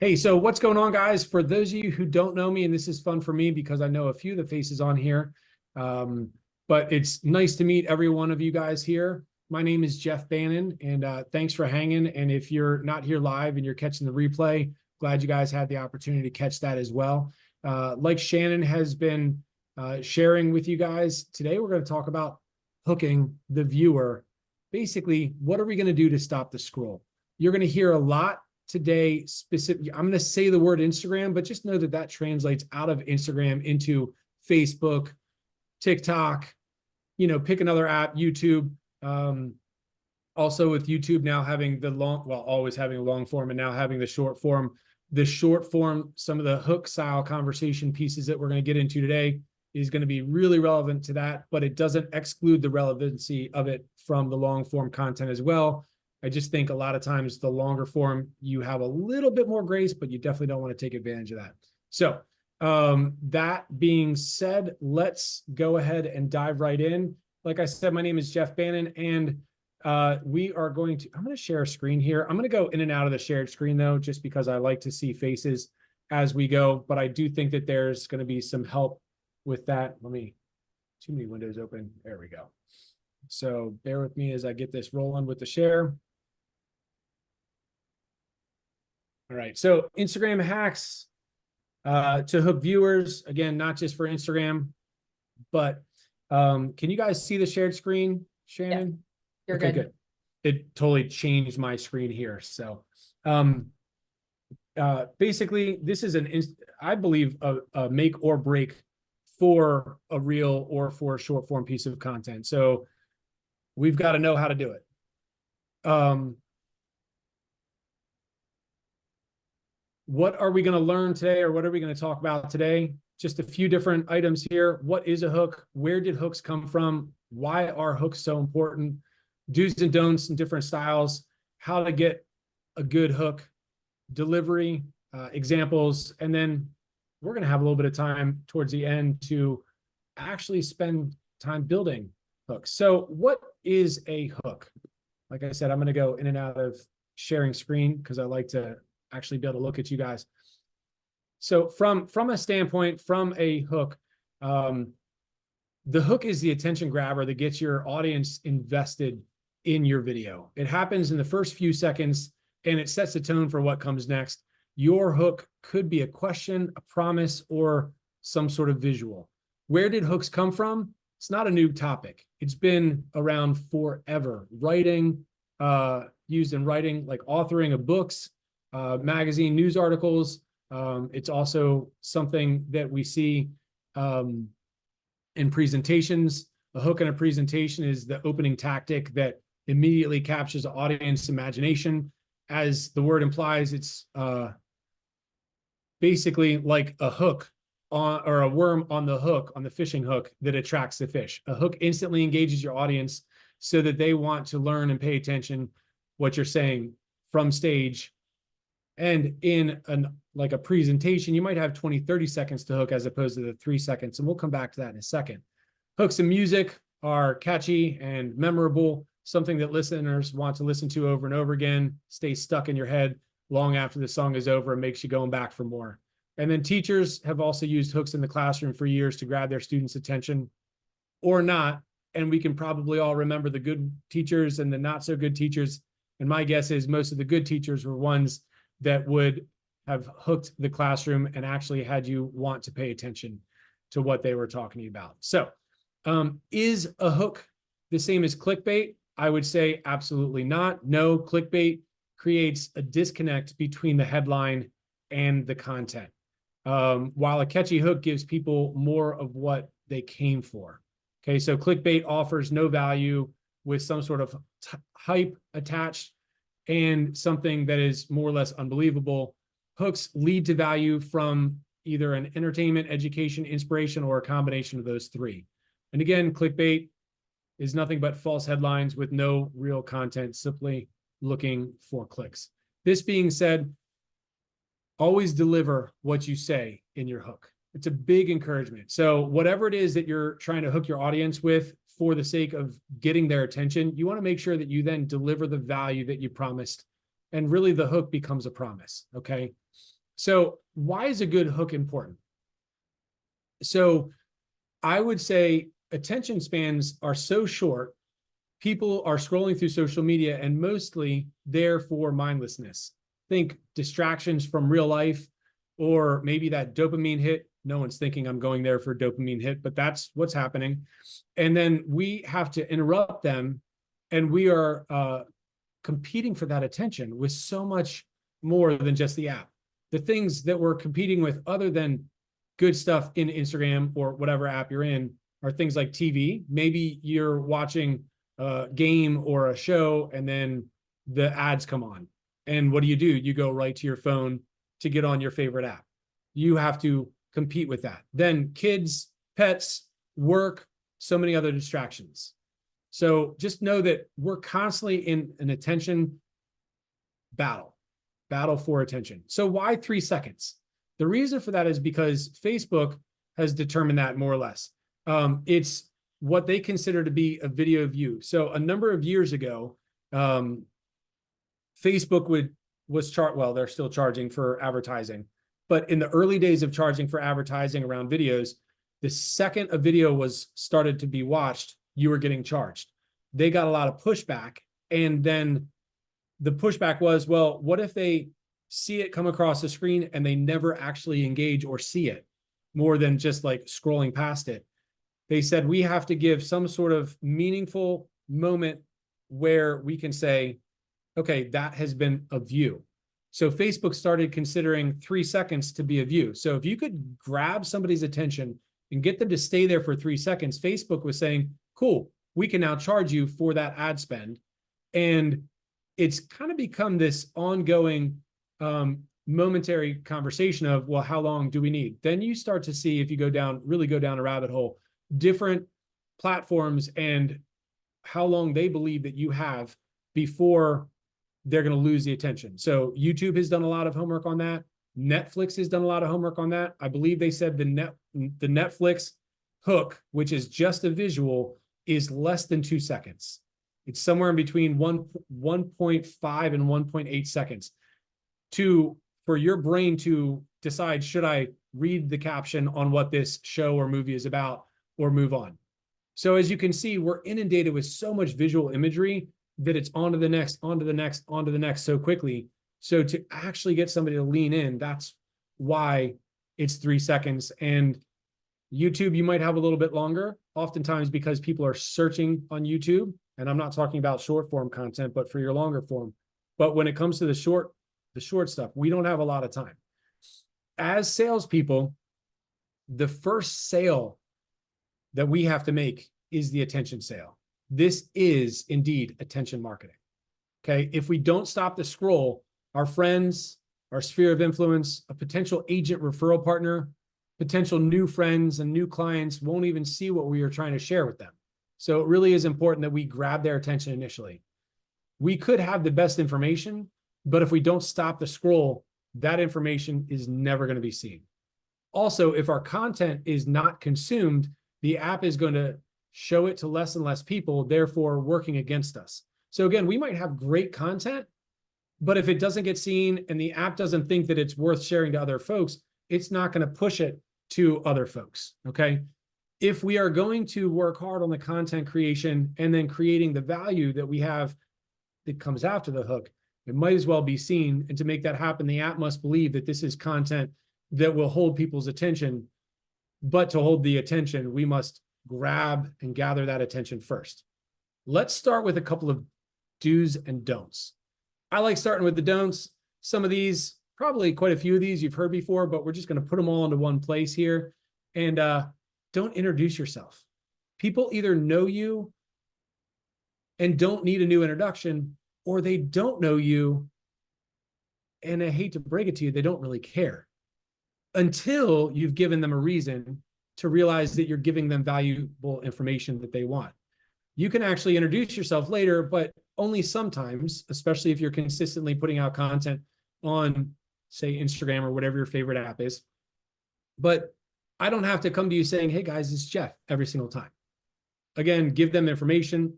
Hey, so what's going on, guys? For those of you who don't know me, and this is fun for me because I know a few of the faces on here, but it's nice to meet every one of you guys here. My name is Jeff Bannan, and thanks for hanging. And if you're not here live and you're catching the replay, glad you guys had the opportunity to catch that as well. Like Shannon has been sharing with you guys, today we're going to talk about hooking the viewer. Basically, what are we going to do to stop the scroll? You're going to hear a lot today specific. I'm going to say the word Instagram, but just know that that translates out of Instagram into Facebook, TikTok, pick another app, YouTube. Also with YouTube now having the always having a long form and now having the short form. The short form, some of the hook style conversation pieces that we're going to get into today is going to be really relevant to that, but it doesn't exclude the relevancy of it from the long form content as well. I just think a lot of times the longer form, you have a little bit more grace, but you definitely don't want to take advantage of that. So that being said, let's go ahead and dive right in. Like I said, my name is Jeff Bannan, and I'm going to share a screen here. I'm going to go in and out of the shared screen though, just because I like to see faces as we go, but I do think that there's going to be some help with that. Too many windows open. There we go. So bear with me as I get this rolling with the share. All right, so Instagram hacks to hook viewers, again, not just for Instagram, but can you guys see the shared screen, Shannon? Yeah, you're good. It totally changed my screen here. So basically, this is I believe, a make or break for a reel or for a short form piece of content. So we've got to know how to do it. What are we going to learn today, or what are we going to talk about today? Just a few different items here. What is a hook? Where did hooks come from? Why are hooks so important? Do's and don'ts in different styles. How to get a good hook. Delivery, examples. And then we're going to have a little bit of time towards the end to actually spend time building hooks. So what is a hook? Like I said, I'm going to go in and out of sharing screen because I like to actually be able to look at you guys. So from a standpoint, from a hook, the hook is the attention grabber that gets your audience invested in your video. It happens in the first few seconds and it sets the tone for what comes next. Your hook could be a question, a promise, or some sort of visual. Where did hooks come from? It's not a new topic. It's been around forever. Writing, used in writing, like authoring of books, magazine news articles. It's also something that we see in presentations. A hook in a presentation is the opening tactic that immediately captures the audience imagination. As the word implies, it's basically like a hook or a worm on the hook, on the fishing hook that attracts the fish. A hook instantly engages your audience so that they want to learn and pay attention what you're saying from stage. And in like a presentation, you might have 20, 30 seconds to hook as opposed to the 3 seconds. And we'll come back to that in a second. Hooks in music are catchy and memorable, something that listeners want to listen to over and over again, stays stuck in your head long after the song is over and makes you going back for more. And then teachers have also used hooks in the classroom for years to grab their students' attention or not. And we can probably all remember the good teachers and the not so good teachers. And my guess is most of the good teachers were ones that would have hooked the classroom and actually had you want to pay attention to what they were talking about. So is a hook the same as clickbait? I would say absolutely not. No, clickbait creates a disconnect between the headline and the content. While a catchy hook gives people more of what they came for. Okay, so clickbait offers no value with some sort of hype attached and something that is more or less unbelievable. Hooks lead to value from either an entertainment, education, inspiration, or a combination of those three. And again, clickbait is nothing but false headlines with no real content, simply looking for clicks. This being said, always deliver what you say in your hook. It's a big encouragement. So whatever it is that you're trying to hook your audience with for the sake of getting their attention, you want to make sure that you then deliver the value that you promised and really the hook becomes a promise. Okay. So why is a good hook important? So I would say attention spans are so short. People are scrolling through social media and mostly there for mindlessness. Think distractions from real life, or maybe that dopamine hit. No one's thinking I'm going there for a dopamine hit, but that's what's happening. And then we have to interrupt them, and we are competing for that attention with so much more than just the app. The things that we're competing with, other than good stuff in Instagram or whatever app you're in, are things like TV. Maybe you're watching a game or a show, and then the ads come on. And what do? You go right to your phone to get on your favorite app. You have to compete with that. Then kids, pets, work, so many other distractions. So just know that we're constantly in an attention battle for attention. So why 3 seconds? The reason for that is because Facebook has determined that, more or less. It's what they consider to be a video view. So a number of years ago, Facebook they're still charging for advertising. But in the early days of charging for advertising around videos, the second a video was started to be watched, you were getting charged. They got a lot of pushback. And then the pushback was, well, what if they see it come across the screen and they never actually engage or see it, more than just like scrolling past it? They said, we have to give some sort of meaningful moment where we can say, okay, that has been a view. So Facebook started considering 3 seconds to be a view. So if you could grab somebody's attention and get them to stay there for 3 seconds, Facebook was saying, cool, we can now charge you for that ad spend. And it's kind of become this ongoing momentary conversation of, well, how long do we need? Then you start to see, if you really go down a rabbit hole, different platforms and how long they believe that you have before they're going to lose the attention. So YouTube has done a lot of homework on that. Netflix has done a lot of homework on that. I believe they said the Netflix hook, which is just a visual, is less than 2 seconds. It's somewhere in between 1.5 and 1.8 seconds for your brain to decide, should I read the caption on what this show or movie is about, or move on. So as you can see, we're inundated with so much visual imagery that it's on to the next, on to the next, on to the next so quickly. So to actually get somebody to lean in, that's why it's 3 seconds. And YouTube, you might have a little bit longer, oftentimes because people are searching on YouTube. And I'm not talking about short form content, but for your longer form. But when it comes to the short stuff, we don't have a lot of time. As salespeople, the first sale that we have to make is the attention sale. This is indeed attention marketing. Okay. If we don't stop the scroll, our friends, our sphere of influence, a potential agent referral partner, potential new friends and new clients won't even see what we are trying to share with them. So it really is important that we grab their attention initially. We could have the best information, but if we don't stop the scroll, that information is never going to be seen. Also, if our content is not consumed, the app is going to show it to less and less people, therefore working against us. So again, we might have great content, but if it doesn't get seen and the app doesn't think that it's worth sharing to other folks, it's not going to push it to other folks, okay? If we are going to work hard on the content creation and then creating the value that we have that comes after the hook, it might as well be seen. And to make that happen, the app must believe that this is content that will hold people's attention. But to hold the attention, we must grab and gather that attention first. Let's start with a couple of do's and don'ts. I like starting with the don'ts. Some of these, probably quite a few of these you've heard before, but we're just going to put them all into one place here. And don't introduce yourself. People either know you and don't need a new introduction, or they don't know you, and I hate to break it to you, they don't really care until you've given them a reason to realize that you're giving them valuable information that they want. You can actually introduce yourself later, but only sometimes, especially if you're consistently putting out content on, say, Instagram or whatever your favorite app is. But I don't have to come to you saying, hey guys, it's Jeff every single time. Again, give them information.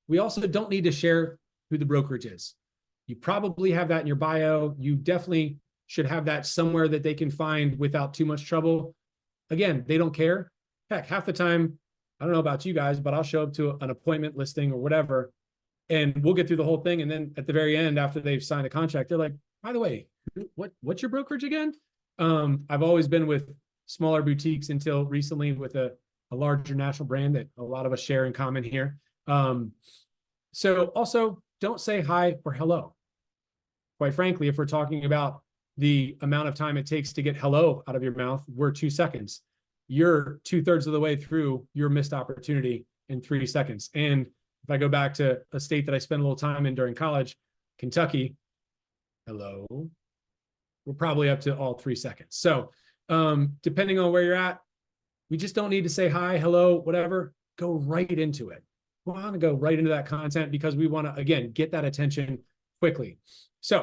We also don't need to share who the brokerage is. You probably have that in your bio. You definitely should have that somewhere that they can find without too much trouble. Again, they don't care. Heck, half the time, I don't know about you guys, but I'll show up to an appointment listing or whatever, and we'll get through the whole thing. And then at the very end, after they've signed a contract, they're like, by the way, what's your brokerage again? I've always been with smaller boutiques until recently with a larger national brand that a lot of us share in common here. So also don't say hi or hello. Quite frankly, if we're talking about the amount of time it takes to get hello out of your mouth, we're 2 seconds. You're 2/3 of the way through your missed opportunity in 3 seconds. And if I go back to a state that I spent a little time in during college, Kentucky, hello, we're probably up to all 3 seconds. So depending on where you're at, we just don't need to say hi, hello, whatever. Go right into it. We want to go right into that content because we want to, again, get that attention quickly. So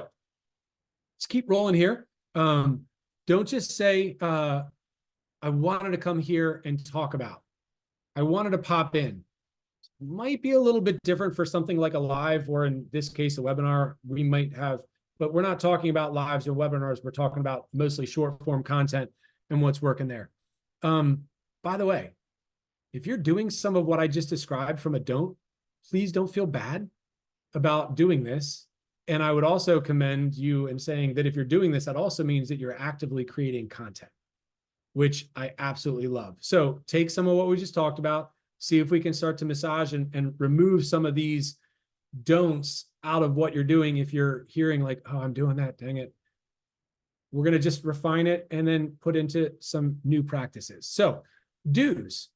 let's keep rolling here. Don't just say, I wanted to come here and talk about. I wanted to pop in. Might be a little bit different for something like a live, or in this case, a webinar. We might have, but we're not talking about lives or webinars. We're talking about mostly short form content and what's working there. By the way, if you're doing some of what I just described from a don't, please don't feel bad about doing this. And I would also commend you in saying that if you're doing this, that also means that you're actively creating content, which I absolutely love. So take some of what we just talked about, see if we can start to massage and remove some of these don'ts out of what you're doing. If you're hearing like, oh, I'm doing that, dang it. We're going to just refine it and then put into some new practices. So do's,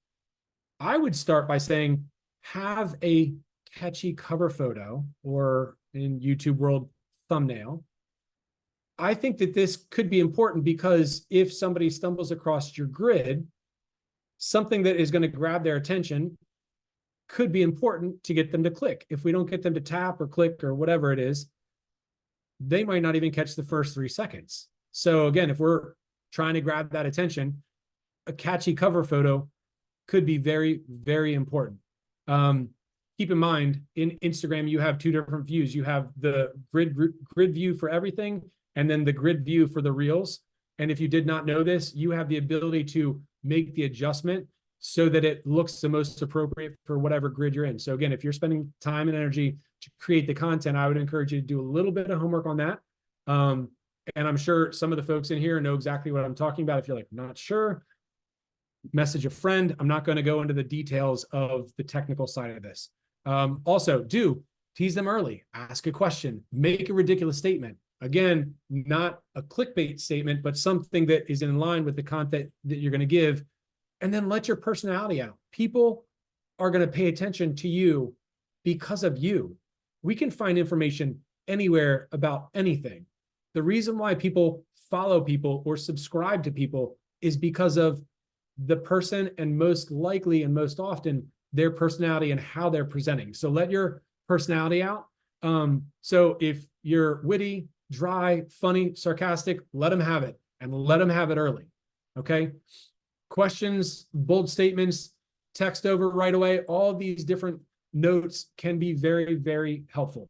I would start by saying, have a catchy cover photo, or in YouTube world, thumbnail. I think that this could be important because if somebody stumbles across your grid, something that is going to grab their attention could be important to get them to click. If we don't get them to tap or click or whatever it is, they might not even catch the first 3 seconds. So again, if we're trying to grab that attention, a catchy cover photo could be very, very important. Keep in mind, in Instagram, you have 2 different views. You have the grid view for everything, and then the grid view for the reels. And if you did not know this, you have the ability to make the adjustment so that it looks the most appropriate for whatever grid you're in. So again, if you're spending time and energy to create the content, I would encourage you to do a little bit of homework on that. And I'm sure some of the folks in here know exactly what I'm talking about. If you're like, not sure, message a friend. I'm not going to go into the details of the technical side of this. Also, do tease them early, ask a question, make a ridiculous statement. Again, not a clickbait statement, but something that is in line with the content that you're going to give, and then let your personality out. People are going to pay attention to you because of you. We can find information anywhere about anything. The reason why people follow people or subscribe to people is because of the person, and most likely and most often their personality and how they're presenting. So let your personality out. So if you're witty, dry, funny, sarcastic, let them have it, and let them have it early. Okay. Questions, bold statements, text over right away. All of these different notes can be very, very helpful.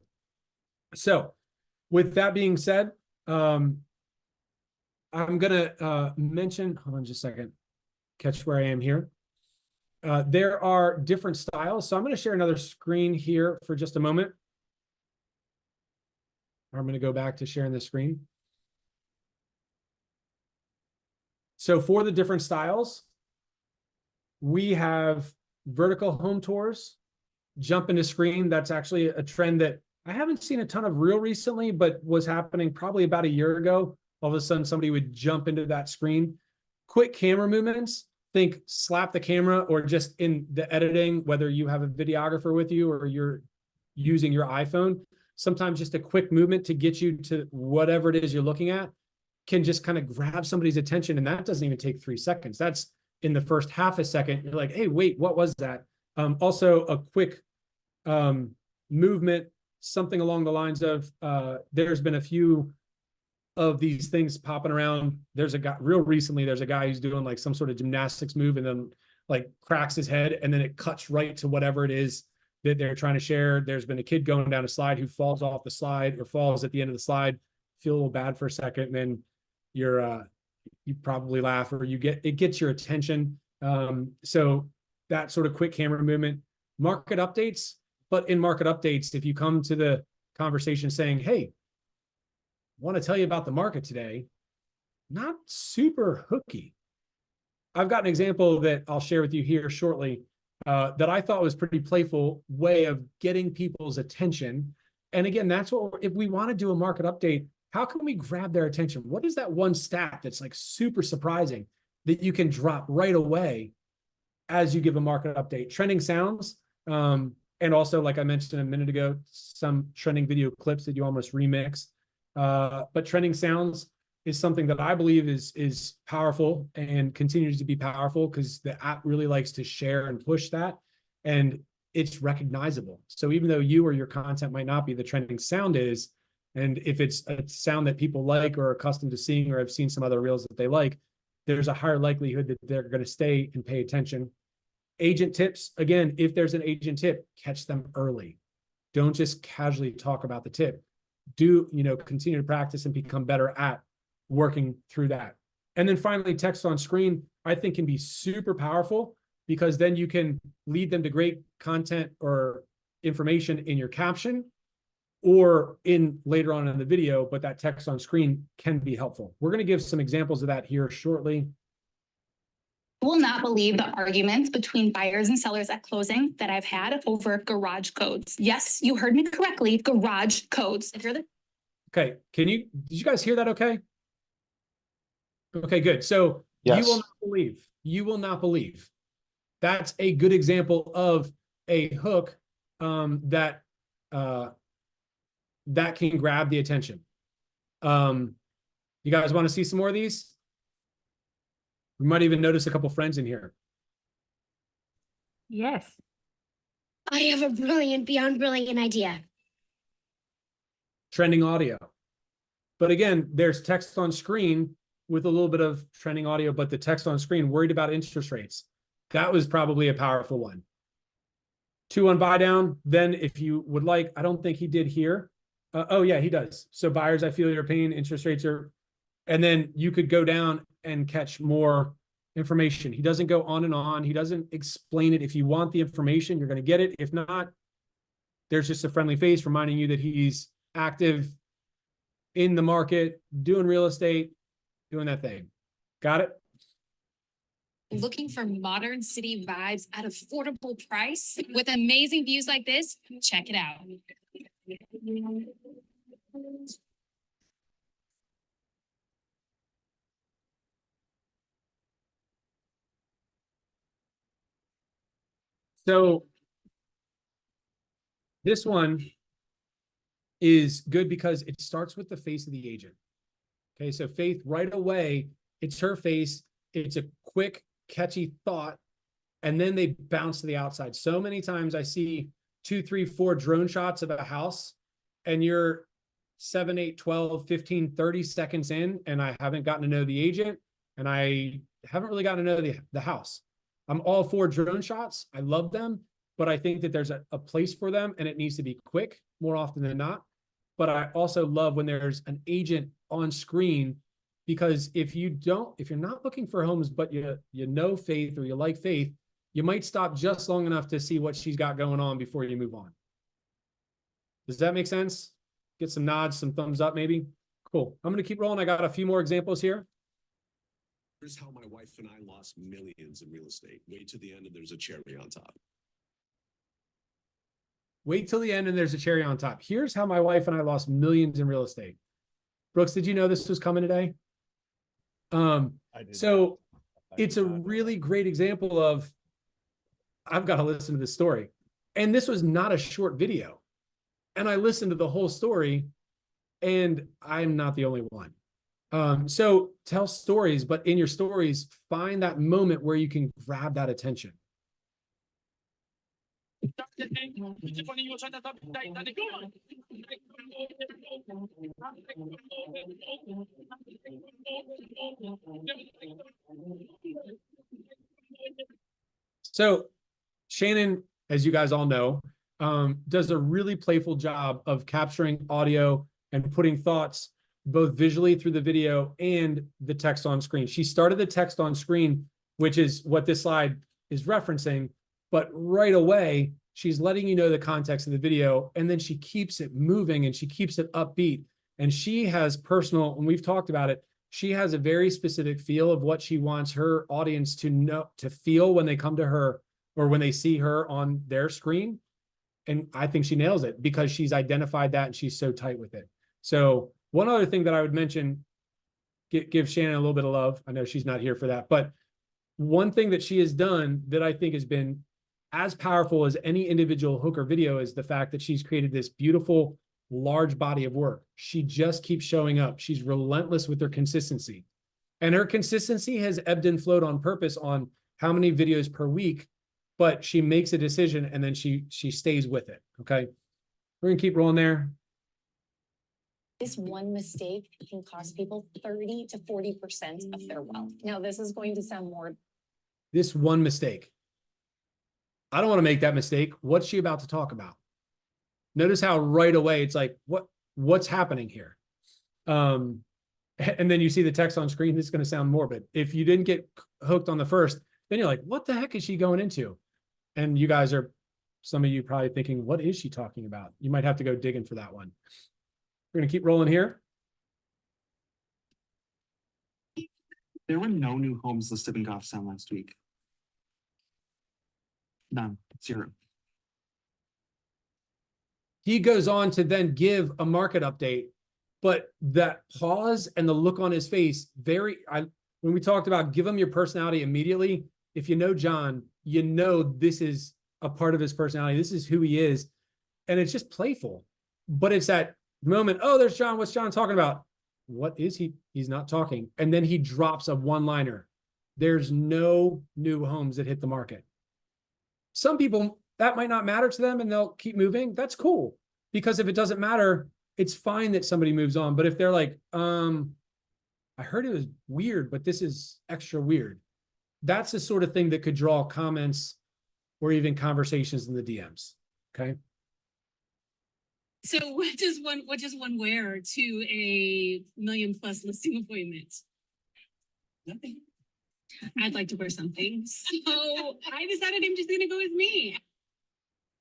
So with that being said, I'm going to mention, hold on just a second, catch where I am here. There are different styles. So I'm going to share another screen here for just a moment. I'm going to go back to sharing the screen. So for the different styles, we have vertical home tours, jump into screen. That's actually a trend that I haven't seen a ton of real recently, but was happening probably about a year ago. All of a sudden, somebody would jump into that screen. Quick camera movements. Think slap the camera, or just in the editing, whether you have a videographer with you or you're using your iPhone, sometimes just a quick movement to get you to whatever it is you're looking at can just kind of grab somebody's attention. And that doesn't even take 3 seconds. That's in the first half a second. You're like, hey, wait, what was that? Also a quick movement, something along the lines of, there's been a few of these things popping around. There's a guy real recently, there's a guy who's doing like some sort of gymnastics move and then like cracks his head, and then it cuts right to whatever it is that they're trying to share. There's been a kid going down a slide who falls off the slide or falls at the end of the slide, feel a little bad for a second, and then you probably laugh, or it gets your attention. So that sort of quick camera movement, market updates. But in market updates, if you come to the conversation saying, hey, I want to tell you about the market today, not super hooky. I've got an example that I'll share with you here shortly that I thought was pretty playful way of getting people's attention. And again, that's what, if we want to do a market update, how can we grab their attention? What is that one stat that's like super surprising that you can drop right away as you give a market update? Trending sounds, and also, like I mentioned a minute ago, some trending video clips that you almost remix. But trending sounds is something that I believe is powerful and continues to be powerful because the app really likes to share and push that, and it's recognizable. So even though you or your content might not be, the trending sound is, and if it's a sound that people like or are accustomed to seeing, or have seen some other reels that they like, there's a higher likelihood that they're going to stay and pay attention. Agent tips, again, if there's an agent tip, catch them early. Don't just casually talk about the tip. Continue to practice and become better at working through that. And then finally, text on screen, I think, can be super powerful, because then you can lead them to great content or information in your caption or in later on in the video, but that text on screen can be helpful. We're going to give some examples of that here shortly. You will not believe the arguments between buyers and sellers at closing that I've had over garage codes. Yes, you heard me correctly, garage codes. Okay, did you guys hear that okay? Okay, good. So yes. You will not believe. That's a good example of a hook that can grab the attention. You guys want to see some more of these? We might even notice a couple friends in here. Yes. I have a brilliant, beyond brilliant idea. Trending audio. But again, there's text on screen with a little bit of trending audio, but the text on screen, worried about interest rates. That was probably a powerful one. 2-1 buy down. Then if you would like, I don't think he did here. Oh yeah, he does. So buyers, I feel your pain, interest rates are, and then you could go down and catch more information. He doesn't go on and on. He doesn't explain it. If you want the information, you're going to get it. If not, there's just a friendly face reminding you that he's active in the market, doing real estate, doing that thing. Got it? Looking for modern city vibes at affordable price with amazing views like this? Check it out. So this one is good because it starts with the face of the agent. Okay, so Faith, right away, it's her face. It's a quick, catchy thought, and then they bounce to the outside. So many times I see 2, 3, 4 drone shots of a house, and you're 7, 8, 12, 15, 30 seconds in, and I haven't gotten to know the agent, and I haven't really gotten to know the house. I'm all for drone shots. I love them, but I think that there's a place for them, and it needs to be quick more often than not. But I also love when there's an agent on screen, because if you're not looking for homes, but you know Faith or you like Faith, you might stop just long enough to see what she's got going on before you move on. Does that make sense? Get some nods, some thumbs up, maybe. Cool. I'm going to keep rolling. I got a few more examples here. Here's how my wife and I lost millions in real estate. Wait till the end and there's a cherry on top. Wait till the end and there's a cherry on top. Here's how my wife and I lost millions in real estate. Brooks, did you know this was coming today? So it's a really great example of, I've got to listen to this story. And this was not a short video. And I listened to the whole story, and I'm not the only one. So tell stories, but in your stories, find that moment where you can grab that attention. So Shannon, as you guys all know, does a really playful job of capturing audio and putting thoughts both visually through the video and the text on screen. She started the text on screen, which is what this slide is referencing, but right away, she's letting you know the context of the video, and then she keeps it moving and she keeps it upbeat. And she has personal, and we've talked about it, she has a very specific feel of what she wants her audience to know, to feel when they come to her or when they see her on their screen. And I think she nails it because she's identified that and she's so tight with it. So one other thing that I would mention, give Shannon a little bit of love. I know she's not here for that, but one thing that she has done that I think has been as powerful as any individual hook or video is the fact that she's created this beautiful, large body of work. She just keeps showing up. She's relentless with her consistency. And her consistency has ebbed and flowed on purpose on how many videos per week, but she makes a decision and then she stays with it. Okay. We're gonna keep rolling there. This one mistake can cost people 30 to 40% of their wealth. Now, this is going to sound more. This one mistake. I don't want to make that mistake. What's she about to talk about? Notice how right away it's like, what's happening here? And then you see the text on screen. This is going to sound morbid. If you didn't get hooked on the first, then you're like, what the heck is she going into? And you guys are, some of you probably thinking, what is she talking about? You might have to go digging for that one. We're going to keep rolling here. There were no new homes listed in Goffstown last week. None, 0. He goes on to then give a market update, but that pause and the look on his face, when we talked about give him your personality immediately, if you know John, you know this is a part of his personality. This is who he is. And it's just playful, but it's that moment, oh, there's John. What's John talking about? What is he? He's not talking. And then he drops a one-liner. There's no new homes that hit the market. Some people, that might not matter to them and they'll keep moving. That's cool. Because if it doesn't matter, it's fine that somebody moves on. But if they're like, I heard it was weird, but this is extra weird. That's the sort of thing that could draw comments or even conversations in the DMs. Okay. So what does one wear to a million+ listing appointment? Nothing. I'd like to wear something. So I decided I'm just gonna go with me.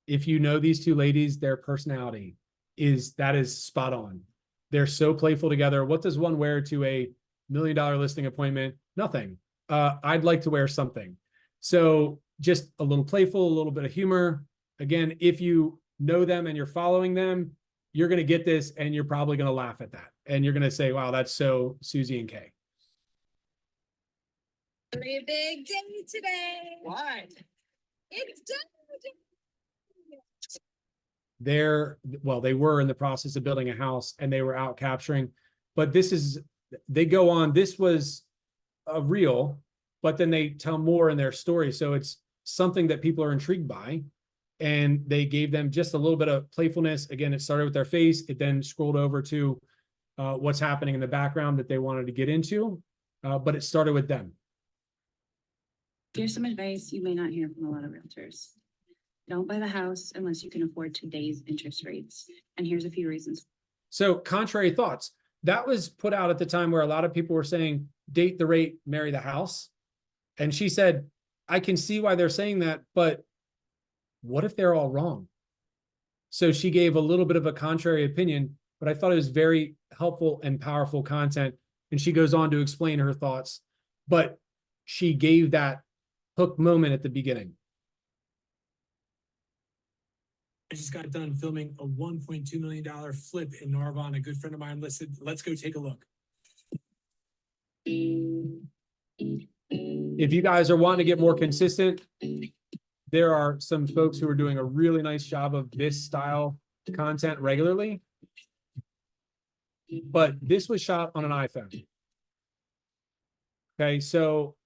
If you know these two ladies, their personality is spot on. They're so playful together. What does one wear to a $1 million listing appointment? Nothing. I'd like to wear something. So just a little playful, a little bit of humor. Again, if you know them and you're following them, you're going to get this and you're probably going to laugh at that. And you're going to say, wow, that's so Susie and Kay. Very big day today. Why? It's done. They were in the process of building a house and they were out capturing, but they go on, this was a reel, but then they tell more in their story. So it's something that people are intrigued by. And they gave them just a little bit of playfulness. Again, it started with their face. It then scrolled over to what's happening in the background that they wanted to get into, but it started with them. Here's some advice you may not hear from a lot of realtors. Don't buy the house unless you can afford today's interest rates. And here's a few reasons. So contrary thoughts, that was put out at the time where a lot of people were saying, date the rate, marry the house. And she said, I can see why they're saying that, but what if they're all wrong? So she gave a little bit of a contrary opinion, but I thought it was very helpful and powerful content. And she goes on to explain her thoughts, but she gave that hook moment at the beginning. I just got done filming a $1.2 million flip in Narvon. A good friend of mine listed. Let's go take a look. If you guys are wanting to get more consistent, there are some folks who are doing a really nice job of this style content regularly. But this was shot on an iPhone. Okay, so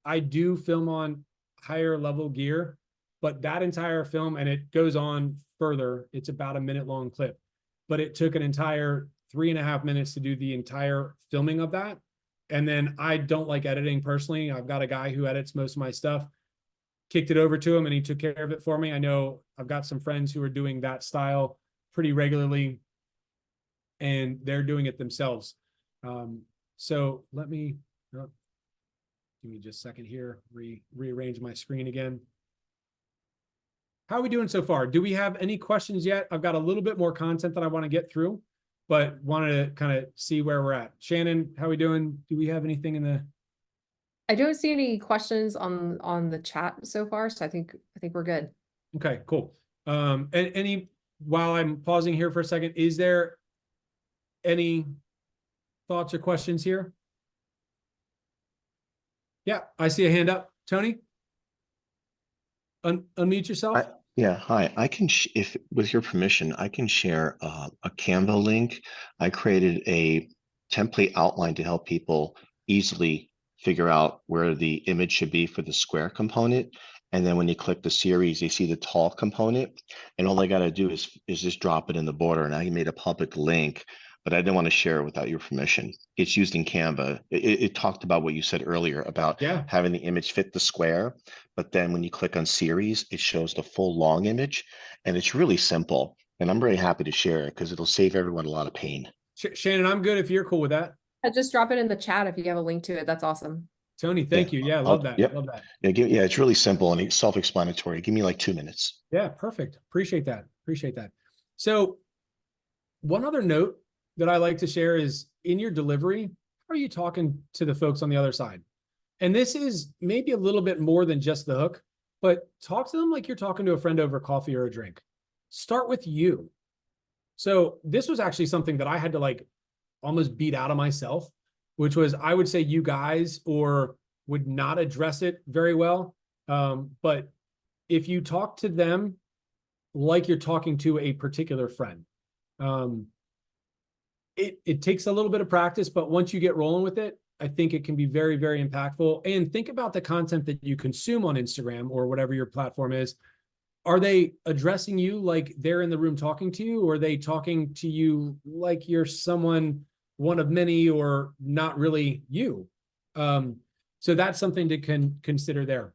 I do film on higher level gear, but that entire film, and it goes on further, it's about a minute-long clip, but it took an entire 3.5 minutes to do the entire filming of that. And then I don't like editing personally. I've got a guy who edits most of my stuff. kicked it over to him and he took care of it for me. I know I've got some friends who are doing that style pretty regularly and they're doing it themselves. So let me, give me just a second here, rearrange my screen again. How are we doing so far? Do we have any questions yet? I've got a little bit more content that I want to get through, but wanted to kind of see where we're at. Shannon, how are we doing? Do we have anything in the? I don't see any questions on the chat so far, so I think we're good. Okay, cool. And any, while I'm pausing here for a second, is there any thoughts or questions here? Yeah, I see a hand up. Tony? Unmute yourself. Yeah, hi. I can, if with your permission, I can share a Canva link. I created a template outline to help people easily figure out where the image should be for the square component. And then when you click the series, you see the tall component. And all I got to do is just drop it in the border. And I made a public link, but I didn't want to share it without your permission. It's used in Canva. It talked about what you said earlier about having the image fit the square. But then when you click on series, it shows the full long image. And it's really simple. And I'm very happy to share it because it'll save everyone a lot of pain. Shannon, I'm good if you're cool with that. Just drop it in the chat if you have a link to it. That's awesome. Tony, thank you. Yeah, love that. Love that. Yeah, it's really simple and it's self-explanatory. Give me like 2 minutes. Yeah, perfect. Appreciate that. Appreciate that. So one other note that I like to share is in your delivery, how are you talking to the folks on the other side? And this is maybe a little bit more than just the hook, but talk to them like you're talking to a friend over coffee or a drink. Start with you. So this was actually something that I had to like almost beat out of myself, which was I would say you guys or would not address it very well. But if you talk to them like you're talking to a particular friend, it takes a little bit of practice, but once you get rolling with it, I think it can be very, very impactful. And think about the content that you consume on Instagram or whatever your platform is. Are they addressing you like they're in the room talking to you, or are they talking to you like you're someone, one of many, or not really you? So that's something to consider there.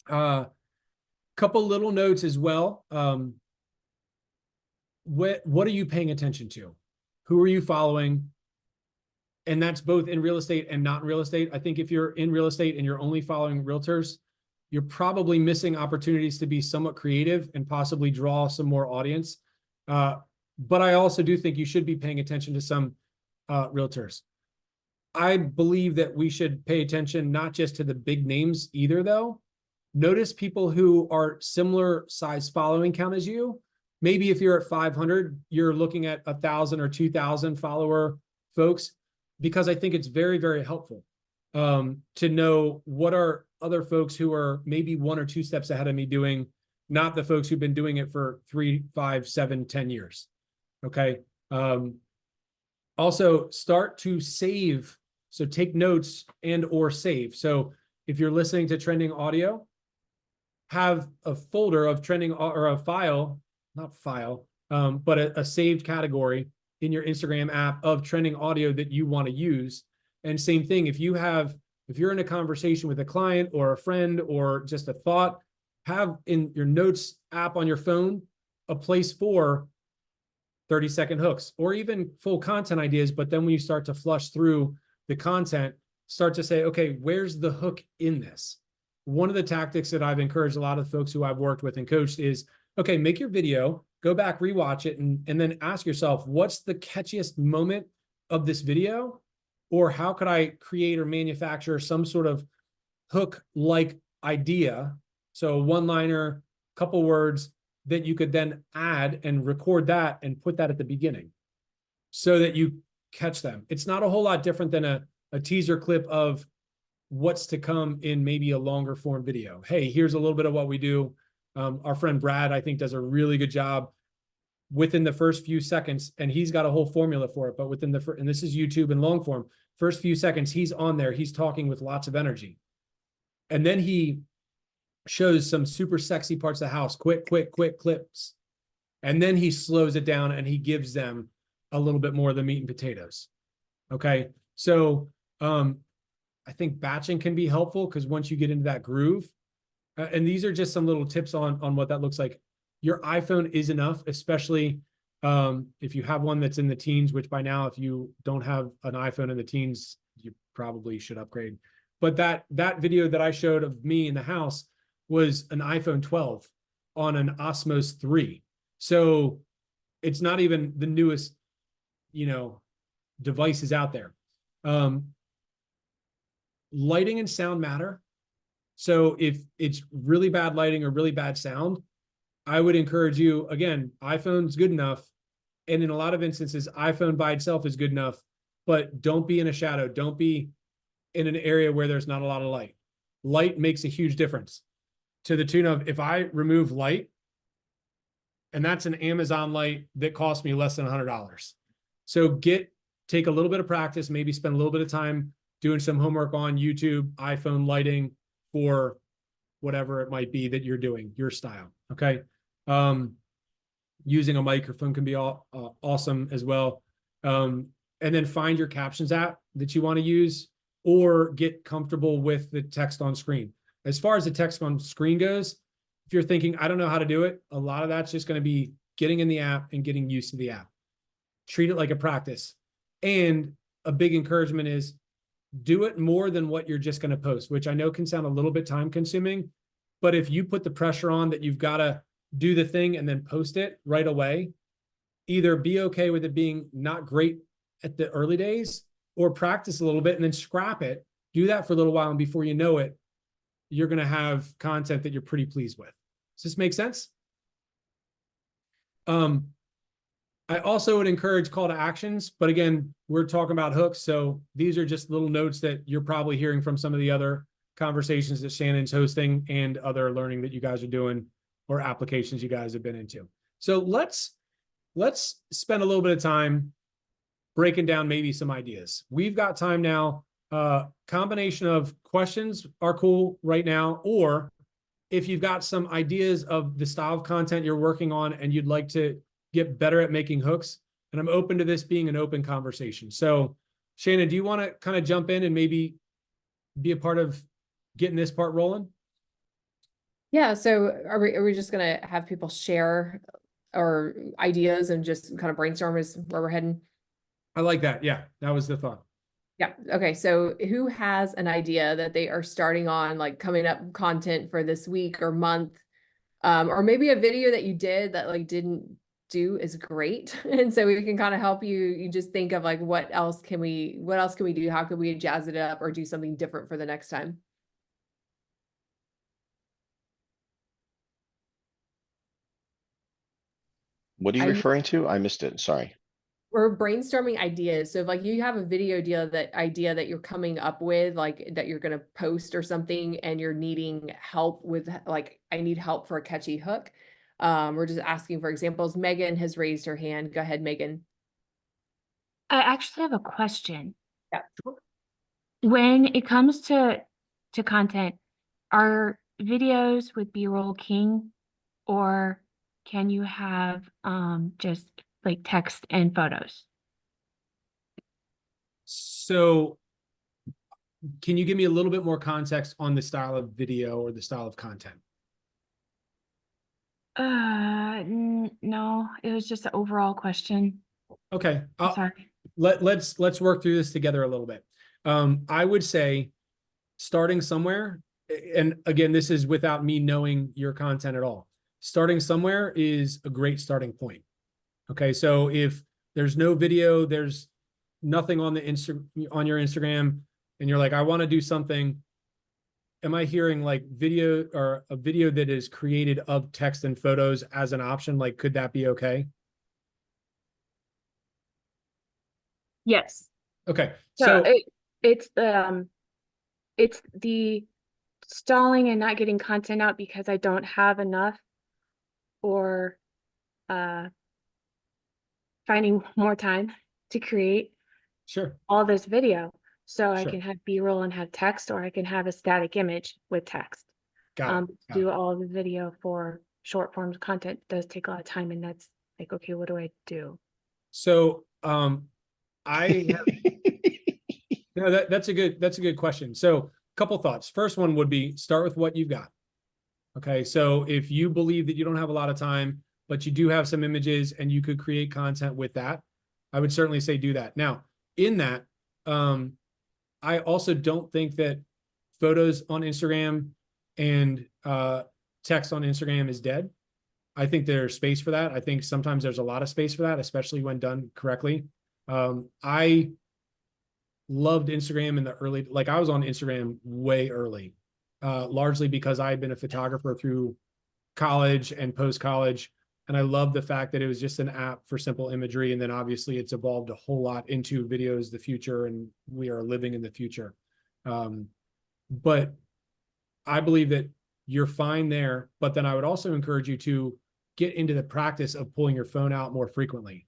Couple little notes as well. What are you paying attention to? Who are you following? And that's both in real estate and not in real estate. I think if you're in real estate and you're only following realtors, you're probably missing opportunities to be somewhat creative and possibly draw some more audience. But I also do think you should be paying attention to some realtors. I believe that we should pay attention not just to the big names either, though. Notice people who are similar size following count as you. Maybe if you're at 500, you're looking at 1,000 or 2,000 follower folks, because I think it's very, very helpful to know what are other folks who are maybe 1 or 2 steps ahead of me doing, not the folks who've been doing it for 3, 5, 7, 10 years. Okay. Also start to save. So take notes and or save. So if you're listening to trending audio, have a folder of trending or a file, not file, but a saved category in your Instagram app of trending audio that you want to use. And same thing, if you're in a conversation with a client or a friend or just a thought, have in your notes app on your phone a place for 30-second hooks or even full content ideas. But then when you start to flush through the content, start to say, okay, where's the hook in this? One of the tactics that I've encouraged a lot of folks who I've worked with and coached is, okay, make your video, go back, rewatch it, and then ask yourself, what's the catchiest moment of this video? Or how could I create or manufacture some sort of hook-like idea? So one-liner, couple words that you could then add and record that and put that at the beginning so that you catch them. It's not a whole lot different than a teaser clip of what's to come in maybe a longer form video. Hey, here's a little bit of what we do. Our friend Brad, I think, does a really good job within the first few seconds, and he's got a whole formula for it, but within the, and this is YouTube and long form, first few seconds, he's on there, he's talking with lots of energy. And then he shows some super sexy parts of the house, quick clips. And then he slows it down and he gives them a little bit more of the meat and potatoes. Okay. So I think batching can be helpful because once you get into that groove, and these are just some little tips on what that looks like. Your iPhone is enough, especially if you have one that's in the teens, which by now, if you don't have an iPhone in the teens, you probably should upgrade. But that video that I showed of me in the house was an iPhone 12 on an Osmos 3. So it's not even the newest, devices out there. Lighting and sound matter. So if it's really bad lighting or really bad sound, I would encourage you, again, iPhone's good enough. And in a lot of instances, iPhone by itself is good enough, but don't be in a shadow. Don't be in an area where there's not a lot of light. Light makes a huge difference, to the tune of, if I remove light, and that's an Amazon light that cost me less than $100. So take a little bit of practice, maybe spend a little bit of time doing some homework on YouTube, iPhone lighting for whatever it might be that you're doing, your style. Okay. Using a microphone can be awesome as well. And then find your captions app that you want to use, or get comfortable with the text on screen. As far as the text on screen goes, if you're thinking, I don't know how to do it, a lot of that's just going to be getting in the app and getting used to the app. Treat it like a practice. And a big encouragement is do it more than what you're just going to post, which I know can sound a little bit time consuming, but if you put the pressure on that you've got to do the thing and then post it right away, either be okay with it being not great at the early days, or practice a little bit and then scrap it, do that for a little while. And before you know it, you're going to have content that you're pretty pleased with. Does this make sense? I also would encourage call to actions, but again, we're talking about hooks. So these are just little notes that you're probably hearing from some of the other conversations that Shannon's hosting and other learning that you guys are doing, or applications you guys have been into. So let's spend a little bit of time breaking down maybe some ideas. We've got time now. Combination of questions are cool right now, or if you've got some ideas of the style of content you're working on and you'd like to get better at making hooks, and I'm open to this being an open conversation. So Shannon, do you want to kind of jump in and maybe be a part of getting this part rolling? Yeah, so are we just gonna have people share or ideas and just kind of brainstorm as where we're heading? I like that. Yeah, that was the thought. Yeah. Okay. So who has an idea that they are starting on, like coming up content for this week or month, or maybe a video that you did that like didn't do is great. And so we can kind of help you just think of like, what else can we do? How can we jazz it up or do something different for the next time? What are you referring to? I missed it. Sorry. We're brainstorming ideas. So if like you have a video idea that you're coming up with, like that you're going to post or something, and you're needing help with, like, I need help for a catchy hook. We're just asking for examples. Megan has raised her hand. Go ahead, Megan. I actually have a question. Yeah. When it comes to content, are videos with B-roll king, or can you have just like text and photos? So can you give me a little bit more context on the style of video or the style of content? No, it was just an overall question. Okay. Sorry. Let's work through this together a little bit. I would say starting somewhere, and again, this is without me knowing your content at all. Starting somewhere is a great starting point. Okay, so if there's no video, there's nothing on on your Instagram, and you're like, I want to do something. Am I hearing like video, or a video that is created of text and photos as an option? Like, could that be okay? Yes. Okay. So it's the stalling and not getting content out because I don't have enough, or finding more time to create all this video. So I can have B-roll and have text, or I can have a static image with text. Do all the video for short forms content does take a lot of time, and that's like, okay, what do I do? So that's a good question. So a couple thoughts. First one would be start with what you've got. Okay, so if you believe that you don't have a lot of time, but you do have some images and you could create content with that, I would certainly say do that. Now, in that, I also don't think that photos on Instagram and text on Instagram is dead. I think there's space for that. I think sometimes there's a lot of space for that, especially when done correctly. I loved Instagram in the early, like I was on Instagram way early, largely because I had been a photographer through college and post-college. And I love the fact that it was just an app for simple imagery. And then obviously it's evolved a whole lot into videos, the future, and we are living in the future. But I believe that you're fine there. But then I would also encourage you to get into the practice of pulling your phone out more frequently.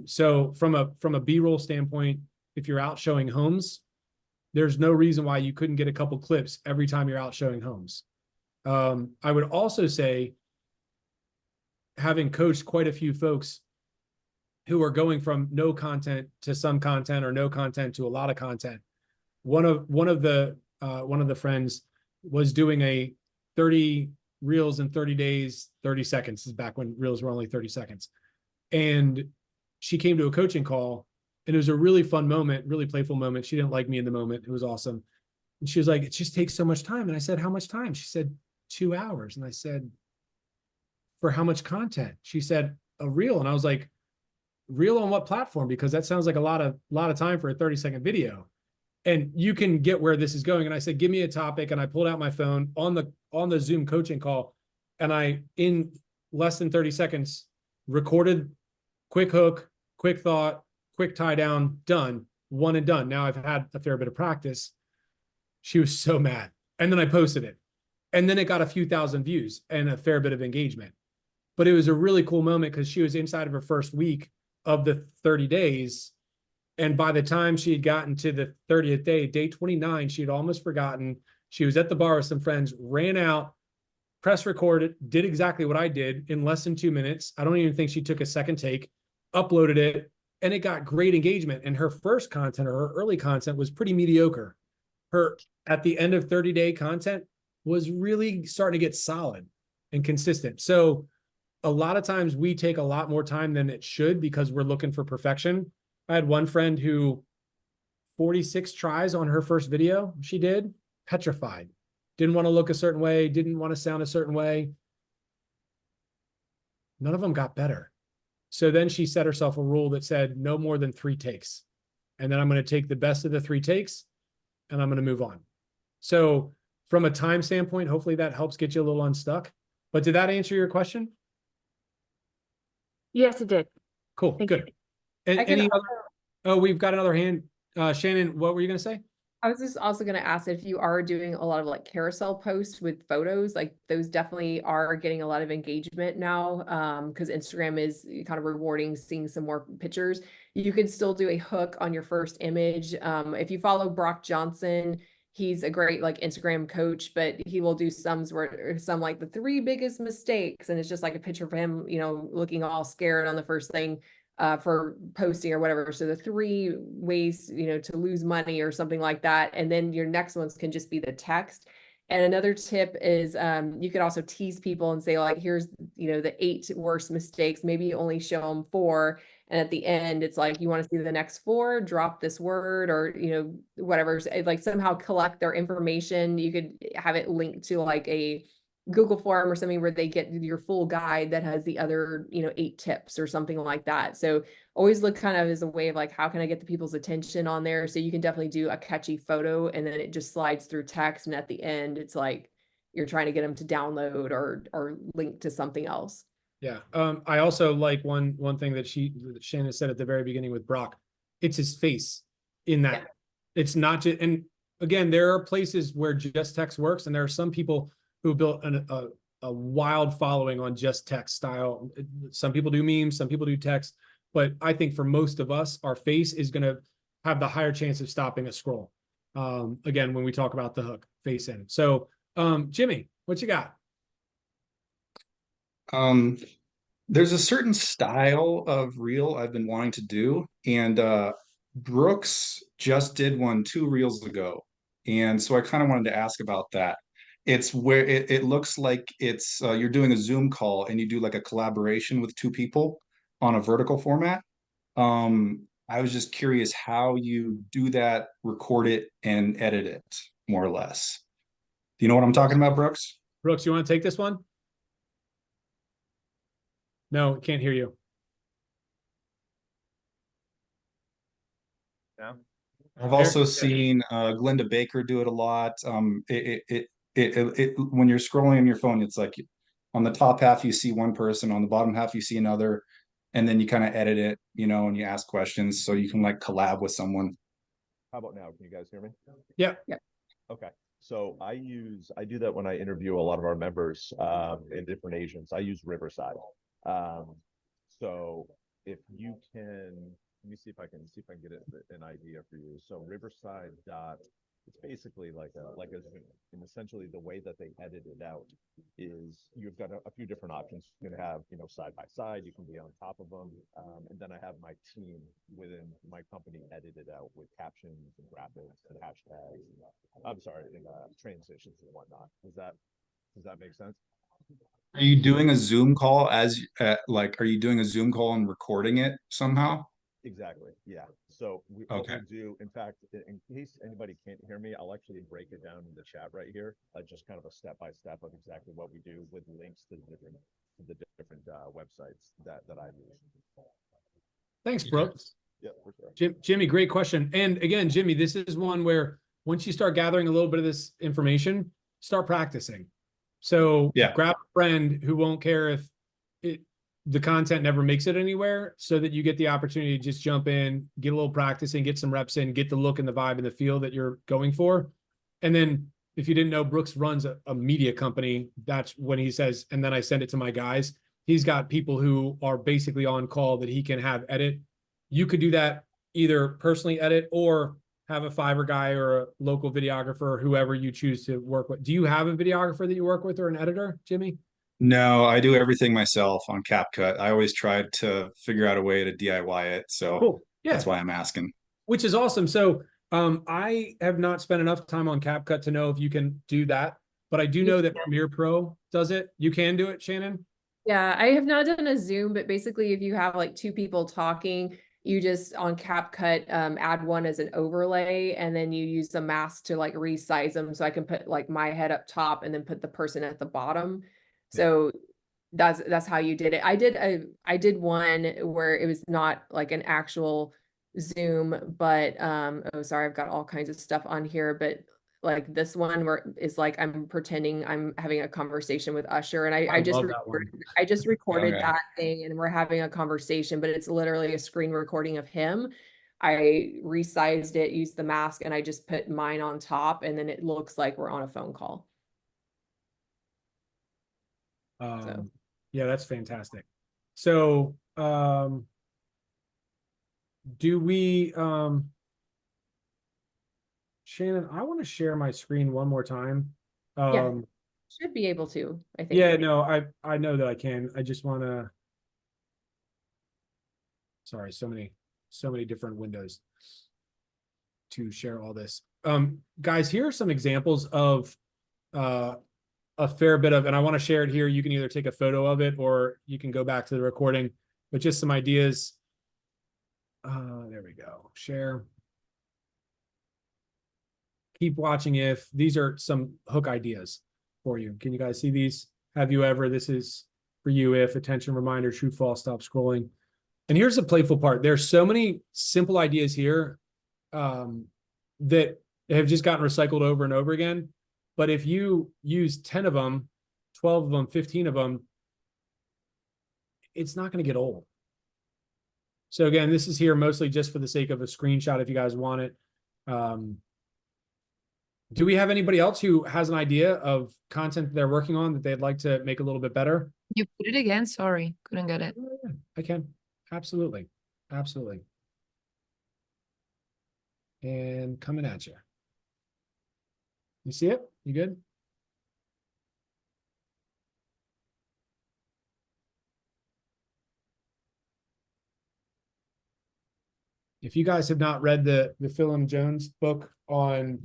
So from a B-roll standpoint, if you're out showing homes, there's no reason why you couldn't get a couple clips every time you're out showing homes. I would also say, having coached quite a few folks who are going from no content to some content or no content to a lot of content. One of the friends was doing a 30 reels in 30 days, 30 seconds. This is back when reels were only 30 seconds. And she came to a coaching call and it was a really fun moment, really playful moment. She didn't like me in the moment. It was awesome. And she was like, it just takes so much time. And I said, how much time? She said, 2 hours. And I said, for how much content? She said, a reel. And I was like, reel on what platform? Because that sounds like a lot of time for a 30-second video. And you can get where this is going. And I said, give me a topic. And I pulled out my phone on the Zoom coaching call. And I, in less than 30 seconds, recorded quick hook, quick thought, quick tie down, done, one and done. Now I've had a fair bit of practice. She was so mad. And then I posted it. And then it got a few thousand views and a fair bit of engagement. But it was a really cool moment because she was inside of her first week of the 30 days. And by the time she had gotten to the 30th day, day 29, she had almost forgotten. She was at the bar with some friends, ran out, press recorded, did exactly what I did in less than 2 minutes. I don't even think she took a second take, uploaded it, and it got great engagement. And her first content or her early content was pretty mediocre. Her at the end of 30-day content was really starting to get solid and consistent. So a lot of times we take a lot more time than it should because we're looking for perfection. I had one friend who 46 tries on her first video she did, petrified. Didn't want to look a certain way, didn't want to sound a certain way. None of them got better. So then she set herself a rule that said no more than 3 takes. And then I'm going to take the best of the 3 takes and I'm going to move on. So from a time standpoint, hopefully that helps get you a little unstuck. But did that answer your question? Yes, it did. Cool. Thank Good. you. And I can any also- other? Oh, we've got another hand. Shannon, what were you going to say? I was just also going to ask if you are doing a lot of like carousel posts with photos, like those definitely are getting a lot of engagement now, because Instagram is kind of rewarding seeing some more pictures. You could still do a hook on your first image. If you follow Brock Johnson, he's a great like Instagram coach, but he will do some like the 3 biggest mistakes, and it's just like a picture of him, looking all scared on the first thing. For posting or whatever. So the 3 ways, to lose money or something like that. And then your next ones can just be the text. And another tip is you could also tease people and say like, here's, the 8 worst mistakes. Maybe you only show them 4. And at the end, it's like, you want to see the next 4, drop this word or, whatever, like somehow collect their information. You could have it linked to like a Google form or something where they get your full guide that has the other, 8 tips or something like that. So always look kind of as a way of like, how can I get the people's attention on there? So you can definitely do a catchy photo and then it just slides through text. And at the end, it's like, you're trying to get them to download or link to something else. Yeah. I also like one thing that Shannon said at the very beginning with Brock. It's his face in that. Yeah. It's not just, and again, there are places where just text works. And there are some people who built a wild following on just text style. Some people do memes, some people do text, but I think for most of us, our face is going to have the higher chance of stopping a scroll. Again, when we talk about the hook, face in. So, Jimmy, what you got? There's a certain style of reel I've been wanting to do, and Brooks just did one 2 reels ago. And so I kind of wanted to ask about that. It's where it looks like it's you're doing a Zoom call and you do like a collaboration with two people on a vertical format. I was just curious how you do that, record it and edit it, more or less. Do you know what I'm talking about, Brooks? Brooks, you want to take this one? No, can't hear you. Yeah. I've also seen Glenda Baker do it a lot. When you're scrolling on your phone, it's like on the top half you see one person, on the bottom half you see another, and then you kind of edit it, you know, and you ask questions so you can like collab with someone. How about now? Can you guys hear me? Yeah. Yeah. Okay. So I do that when I interview a lot of our members in different agents. I use Riverside. So if you can, let me see if I can get an idea for you. So Riverside it's basically like a Zoom. And essentially the way that they edit it out is you've got a few different options. You can have, side by side, you can be on top of them. And then I have my team within my company edit it out with captions and graphics and hashtags. I'm sorry, and transitions and whatnot. Does that make sense? Are you doing a Zoom call are you doing a Zoom call and recording it somehow? Exactly. Yeah. So what we'll do, in fact, in case anybody can't hear me, I'll actually break it down in the chat right here. Just kind of a step-by-step of exactly what we do with links to the different websites that I use. Thanks, Brooks. Yeah, for sure. Jimmy, great question. And again, Jimmy, this is one where once you start gathering a little bit of this information, start practicing. So grab a friend who won't care if the content never makes it anywhere, so that you get the opportunity to just jump in, get a little practice in, get some reps in, get the look and the vibe and the feel that you're going for. And then if you didn't know, Brooks runs a media company. That's when he says, and then I send it to my guys. He's got people who are basically on call that he can have edit. You could do that, either personally edit or have a Fiverr guy or a local videographer, whoever you choose to work with. Do you have a videographer that you work with or an editor, Jimmy? No, I do everything myself on CapCut. I always tried to figure out a way to DIY it. So cool. Yeah. That's why I'm asking. Which is awesome. So I have not spent enough time on CapCut to know if you can do that, but I do know that Premiere Pro does it. You can do it, Shannon? Yeah, I have not done a Zoom, but basically if you have like two people talking, you just on CapCut add one as an overlay, and then you use the mask to like resize them. So I can put like my head up top and then put the person at the bottom. So that's how you did it. I did one where it was not like an actual Zoom, but oh sorry, I've got all kinds of stuff on here, but like this one where is like I'm pretending I'm having a conversation with Usher, and I just recorded that thing and we're having a conversation, but it's literally a screen recording of him. I resized it, used the mask, and I just put mine on top, and then it looks like we're on a phone call. Yeah, that's fantastic. So do we Shannon, I want to share my screen one more time. Yeah, should be able to, I think. Yeah, no, I know that I can. I just want to, sorry, so many different windows to share all this. Guys, here are some examples of a fair bit of, and I want to share it here. You can either take a photo of it or you can go back to the recording, but just some ideas. There we go. Share. Keep watching if these are some hook ideas for you. Can you guys see these? Have you ever? This is for you if, attention reminder, true, false, stop scrolling. And here's the playful part. There's so many simple ideas here that have just gotten recycled over and over again. But if you use 10 of them, 12 of them, 15 of them, it's not going to get old. So again, this is here mostly just for the sake of a screenshot if you guys want it. Do we have anybody else who has an idea of content they're working on that they'd like to make a little bit better? You put it again? Sorry, couldn't get it. I can. Absolutely. Absolutely. And coming at you. You see it? You good? If you guys have not read the Phil M. Jones book on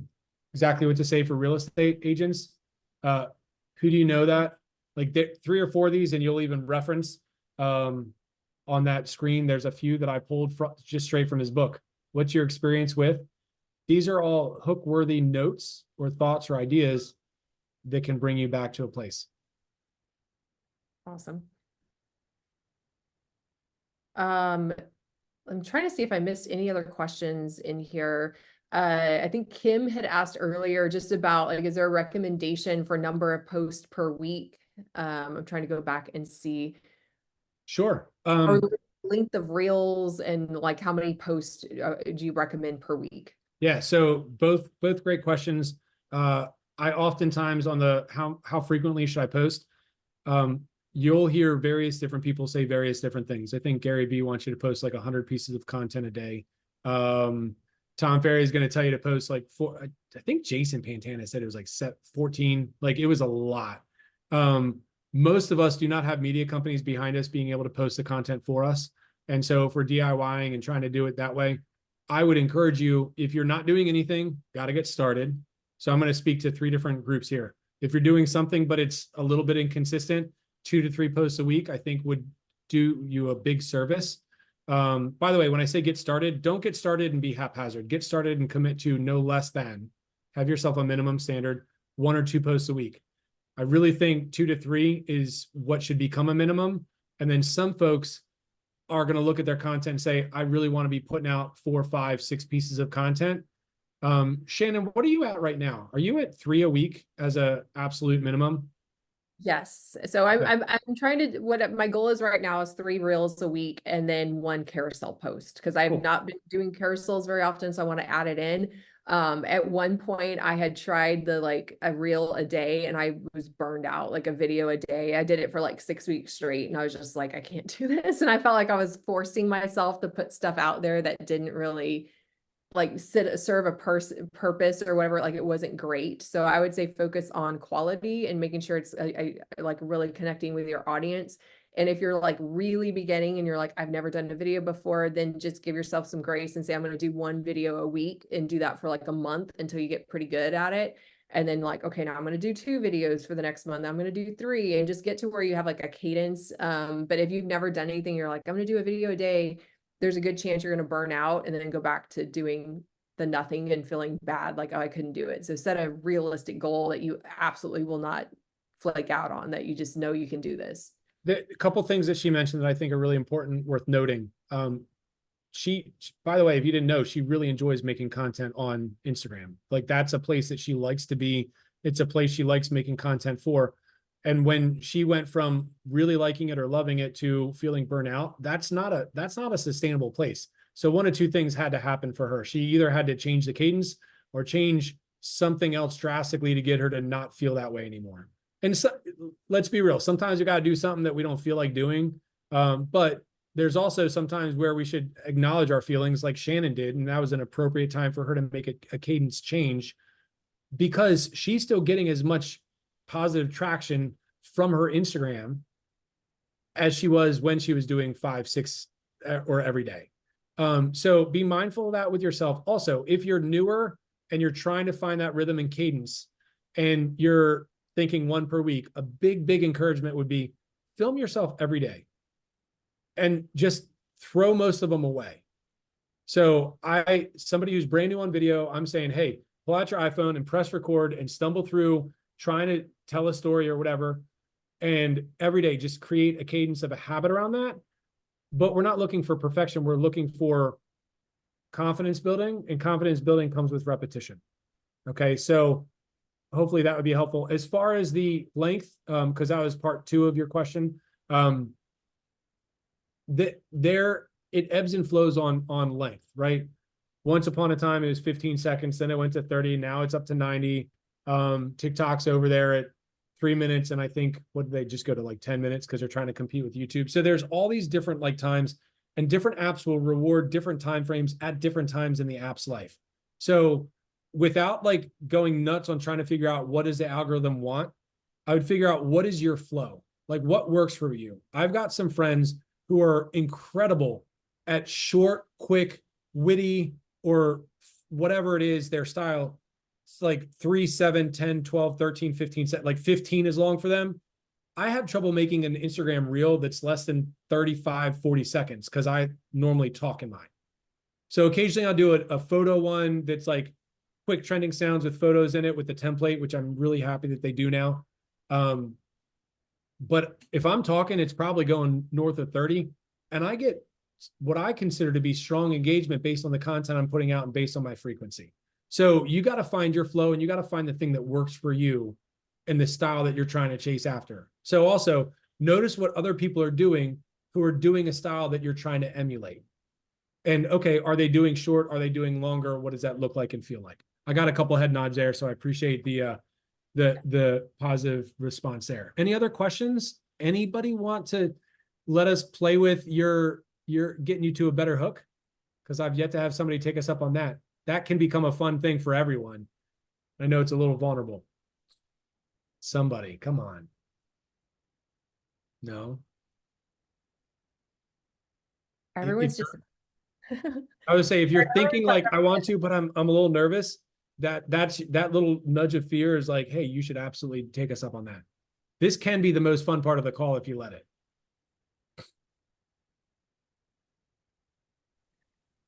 exactly what to say for real estate agents, Who do you know that? Like 3 or 4 of these, and you'll even reference on that screen. There's a few that I pulled from just straight from his book. What's your experience with? These are all hook-worthy notes or thoughts or ideas that can bring you back to a place. Awesome. I'm trying to see if I missed any other questions in here. I think Kim had asked earlier just about, like, is there a recommendation for number of posts per week? I'm trying to go back and see. Sure. Or length of reels, and like how many posts do you recommend per week? Yeah, so both great questions. I oftentimes on the how frequently should I post? You'll hear various different people say various different things. I think Gary Vee wants you to post like 100 pieces of content a day. Tom Ferry is going to tell you to post like I think Jason Pantana said it was like 14, like it was a lot. Most of us do not have media companies behind us being able to post the content for us. And so if we're DIYing and trying to do it that way, I would encourage you, if you're not doing anything, got to get started. So I'm going to speak to 3 different groups here. If you're doing something, but it's a little bit inconsistent, 2 to 3 posts a week, I think would do you a big service. By the way, when I say get started, don't get started and be haphazard. Get started and commit to no less than, have yourself a minimum standard, 1 or 2 posts a week. I really think 2 to 3 is what should become a minimum. And then some folks are going to look at their content and say, I really want to be putting out 4, 5, 6 pieces of content. Shannon, what are you at right now? Are you at 3 a week as a absolute minimum? Yes. So I'm trying to, what my goal is right now is 3 reels a week and then 1 carousel post, because I've not been doing carousels very often. So I want to add it in. At one point I had tried like a reel a day and I was burned out, like a video a day. I did it for like 6 weeks straight and I was just like, I can't do this. And I felt like I was forcing myself to put stuff out there that didn't really like serve a purpose or whatever. Like it wasn't great. So I would say focus on quality and making sure it's like really connecting with your audience. And if you're like really beginning and you're like, I've never done a video before, then just give yourself some grace and say, I'm going to do 1 video a week and do that for like a month until you get pretty good at it. And then like, okay, now I'm going to do 2 videos for the next month. I'm going to do 3 and just get to where you have like a cadence. But if you've never done anything, you're like, I'm going to do a video a day, there's a good chance you're going to burn out and then go back to doing the nothing and feeling bad, like, oh, I couldn't do it. So set a realistic goal that you absolutely will not flake out on, that you just know you can do this. A couple things that she mentioned that I think are really important, worth noting. She, by the way, if you didn't know, she really enjoys making content on Instagram. Like that's a place that she likes to be. It's a place she likes making content for. And when she went from really liking it or loving it to feeling burnout, that's not a sustainable place. So 1 of 2 things had to happen for her. She either had to change the cadence or change something else drastically to get her to not feel that way anymore. And so, let's be real. Sometimes you got to do something that we don't feel like doing. But there's also sometimes where we should acknowledge our feelings like Shannon did. And that was an appropriate time for her to make a cadence change, because she's still getting as much positive traction from her Instagram as she was when she was doing 5, 6 or every day. So be mindful of that with yourself. Also, if you're newer and you're trying to find that rhythm and cadence and you're thinking 1 per week, a big encouragement would be film yourself every day and just throw most of them away. So somebody who's brand new on video, I'm saying, hey, pull out your iPhone and press record and stumble through trying to tell a story or whatever. And every day, just create a cadence of a habit around that. But we're not looking for perfection. We're looking for confidence building, and confidence building comes with repetition. Okay. So hopefully that would be helpful. As far as the length, because that was part 2 of your question, it ebbs and flows on length, right? Once upon a time, it was 15 seconds, then it went to 30. Now it's up to 90. TikTok's over there at 3 minutes. And I think, what did they just go to like 10 minutes because they're trying to compete with YouTube. So there's all these different like times, and different apps will reward different time frames at different times in the app's life. So without like going nuts on trying to figure out what does the algorithm want, I would figure out what is your flow, like what works for you. I've got some friends who are incredible at short, quick, witty, or whatever it is, their style. it's like 3, 7, 10, 12, 13, 15, like 15 is long for them. I have trouble making an Instagram reel that's less than 35, 40 seconds because I normally talk in mine. So occasionally I'll do a photo one that's like quick trending sounds with photos in it with the template, which I'm really happy that they do now. But if I'm talking, it's probably going north of 30. And I get what I consider to be strong engagement based on the content I'm putting out and based on my frequency. So you got to find your flow and you got to find the thing that works for you and the style that you're trying to chase after. So also notice what other people are doing who are doing a style that you're trying to emulate. And okay, are they doing short? Are they doing longer? What does that look like and feel like? I got a couple head nods there, so I appreciate the positive response there. Any other questions? Anybody want to let us play with your getting you to a better hook? Because I've yet to have somebody take us up on that. That can become a fun thing for everyone. I know it's a little vulnerable. Somebody, come on. No. Everyone's just. I would say if you're thinking like I want to, but I'm a little nervous, that little nudge of fear is like, hey, you should absolutely take us up on that. This can be the most fun part of the call if you let it.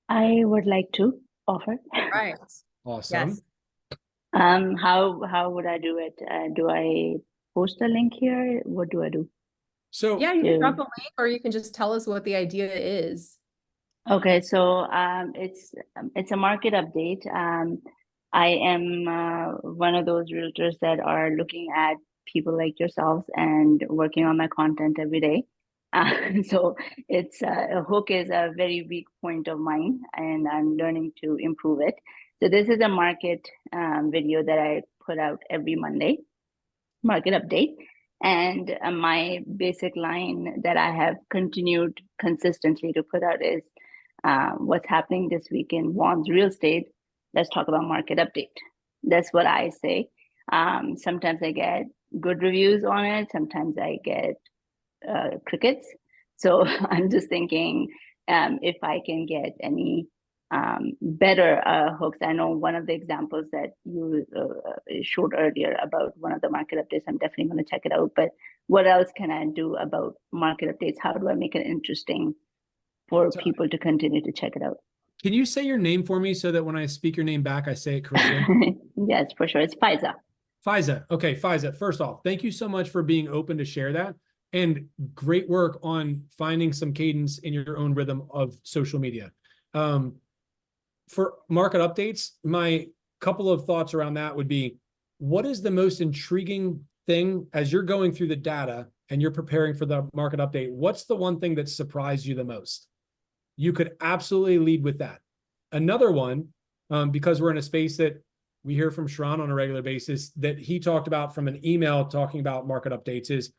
I would like to offer. Right. Awesome. Yes. How would I do it? Do I post a link here? What do I do? So yeah, you can drop a link or you can just tell us what the idea is. Okay, so it's a market update. I am one of those realtors that are looking at people like yourselves and working on my content every day. So it's a hook is a very weak point of mine, and I'm learning to improve it. So this is a market video that I put out every Monday, market update. And my basic line that I have continued consistently to put out is what's happening this week in Vaughn's real estate. Let's talk about market update. That's what I say. Sometimes I get good reviews on it. Sometimes I get crickets. So I'm just thinking if I can get any better hooks. I know one of the examples that you showed earlier about one of the market updates, I'm definitely going to check it out. But what else can I do about market updates? How do I make it interesting for people to continue to check it out? Can you say your name for me so that when I speak your name back, I say it correctly? Yes, for sure. It's Faiza. Faiza. Okay, Faiza. First off, thank you so much for being open to share that. And great work on finding some cadence in your own rhythm of social media. For market updates, my couple of thoughts around that would be, what is the most intriguing thing as you're going through the data and you're preparing for the market update? What's the one thing that surprised you the most? You could absolutely lead with that. Another one, because we're in a space that we hear from Shran on a regular basis, that he talked about from an email talking about market updates, is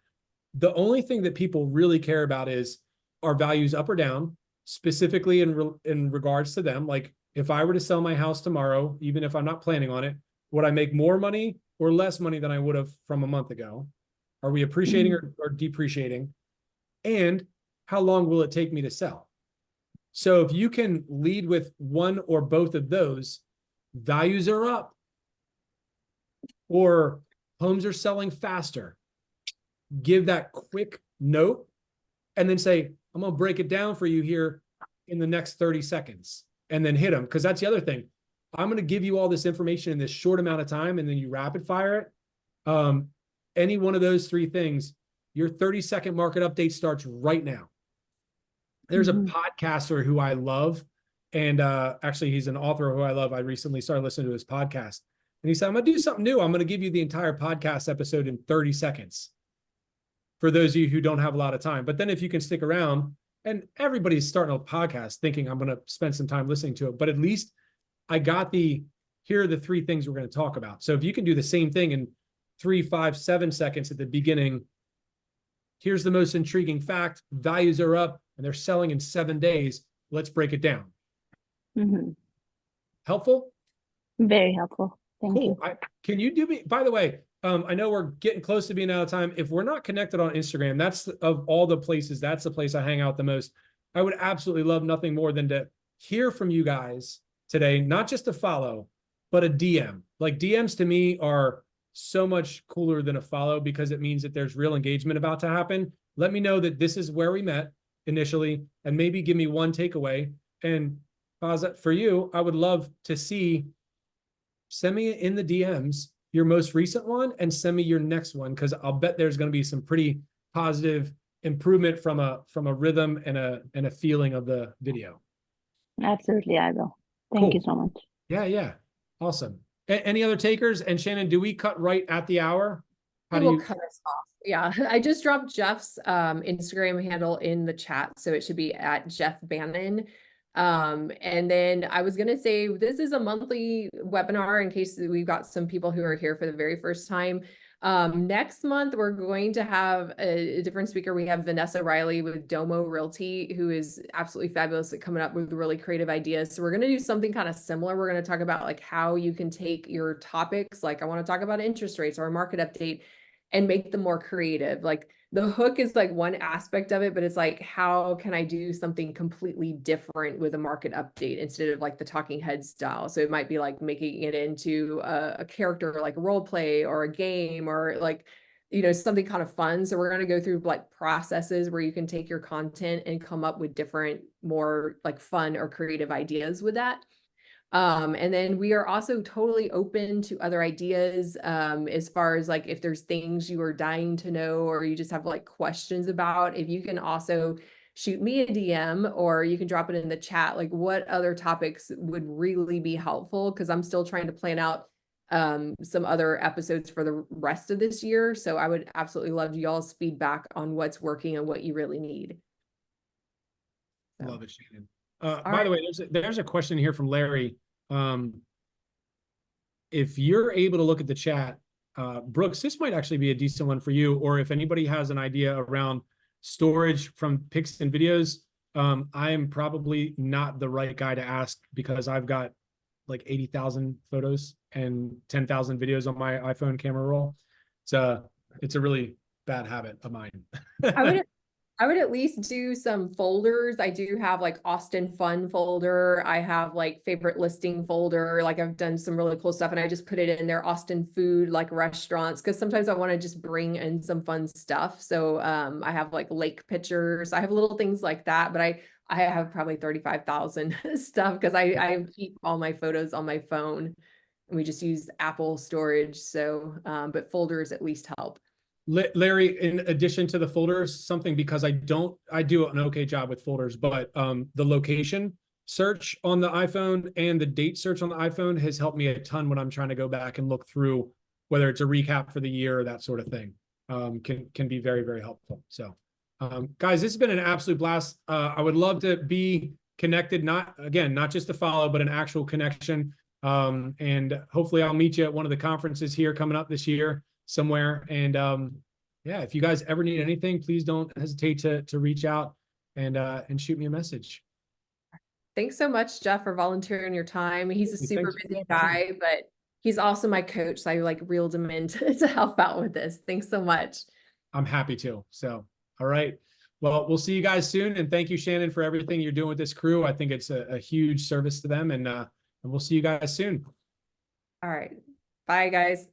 the only thing that people really care about is, are values up or down, specifically in regards to them. Like, if I were to sell my house tomorrow, even if I'm not planning on it, would I make more money or less money than I would have from a month ago? Are we appreciating or depreciating? And how long will it take me to sell? So if you can lead with one or both of those, values are up or homes are selling faster, give that quick note and then say, I'm going to break it down for you here in the next 30 seconds. And then hit them, because that's the other thing. I'm going to give you all this information in this short amount of time, and then you rapid fire it. Any one of those three things, your 30-second market update starts right now. There's a podcaster who I love, and actually he's an author who I love. I recently started listening to his podcast, and he said, I'm going to do something new. I'm going to give you the entire podcast episode in 30 seconds for those of you who don't have a lot of time. But then if you can stick around, and everybody's starting a podcast thinking I'm going to spend some time listening to it, but at least I got here are the three things we're going to talk about. So if you can do the same thing in 3, 5, 7 seconds at the beginning, here's the most intriguing fact, values are up and they're selling in 7 days. Let's break it down. Helpful? Very helpful. Thank you. Can you do me, by the way, I know we're getting close to being out of time. If we're not connected on Instagram, that's of all the places, that's the place I hang out the most. I would absolutely love nothing more than to hear from you guys today, not just a follow, but a DM. Like DMs to me are so much cooler than a follow because it means that there's real engagement about to happen. Let me know that this is where we met initially, and maybe give me one takeaway. And for you, I would love to see, send me in the DMs your most recent one and send me your next one, because I'll bet there's going to be some pretty positive improvement from a rhythm and a feeling of the video. Absolutely, I will. Thank you so much. Yeah. Awesome. Any other takers? And Shannon, do we cut right at the hour? It will cut us off. Yeah, I just dropped Jeff's Instagram handle in the chat, so it should be at Jeff Bannan. And then I was gonna say, this is a monthly webinar in case we've got some people who are here for the very first time. Next month, we're going to have a different speaker. We have Vanessa Riley with Domo Realty, who is absolutely fabulous at coming up with really creative ideas. So we're going to do something kind of similar. We're going to talk about like how you can take your topics, like I want to talk about interest rates or a market update, and make them more creative. Like the hook is like one aspect of it, but it's like, how can I do something completely different with a market update instead of like the talking head style? So it might be like making it into a character, like a role play or a game, or like, you know, something kind of fun. So we're going to go through like processes where you can take your content and come up with different, more like fun or creative ideas with that. And then we are also totally open to other ideas, as far as like if there's things you are dying to know or you just have like questions about. If you can also shoot me a DM or you can drop it in the chat, like what other topics would really be helpful, because I'm still trying to plan out some other episodes for the rest of this year. So I would absolutely love y'all's feedback on what's working and what you really need. Love it, Shannon. By the way, there's a question here from Larry. If you're able to look at the chat, Brooks, this might actually be a decent one for you, or if anybody has an idea around storage from pics and videos, I am probably not the right guy to ask, because I've got like 80,000 photos and 10,000 videos on my iPhone camera roll. It's a really bad habit of mine. I would at least do some folders. I do have like Austin Fun folder. I have like favorite listing folder. Like I've done some really cool stuff and I just put it in there, Austin food, like restaurants. Cause sometimes I want to just bring in some fun stuff. So I have like lake pictures. I have little things like that, but I have probably 35,000 stuff because I keep all my photos on my phone and we just use Apple storage. So, but folders at least help. Larry, in addition to the folders, something, because I do an okay job with folders, but the location search on the iPhone and the date search on the iPhone has helped me a ton when I'm trying to go back and look through whether it's a recap for the year or that sort of thing. Can be very, very helpful. So guys, this has been an absolute blast. I would love to be connected, not just to follow, but an actual connection. And hopefully I'll meet you at one of the conferences here coming up this year somewhere. And yeah, if you guys ever need anything, please don't hesitate to reach out and shoot me a message. Thanks so much, Jeff, for volunteering your time. He's a super busy guy, but he's also my coach. So I like reeled him in to help out with this. Thanks so much. I'm happy to. So, all right. Well, we'll see you guys soon. And thank you, Shannon, for everything you're doing with this crew. I think it's a huge service to them, and we'll see you guys soon. All right. Bye, guys.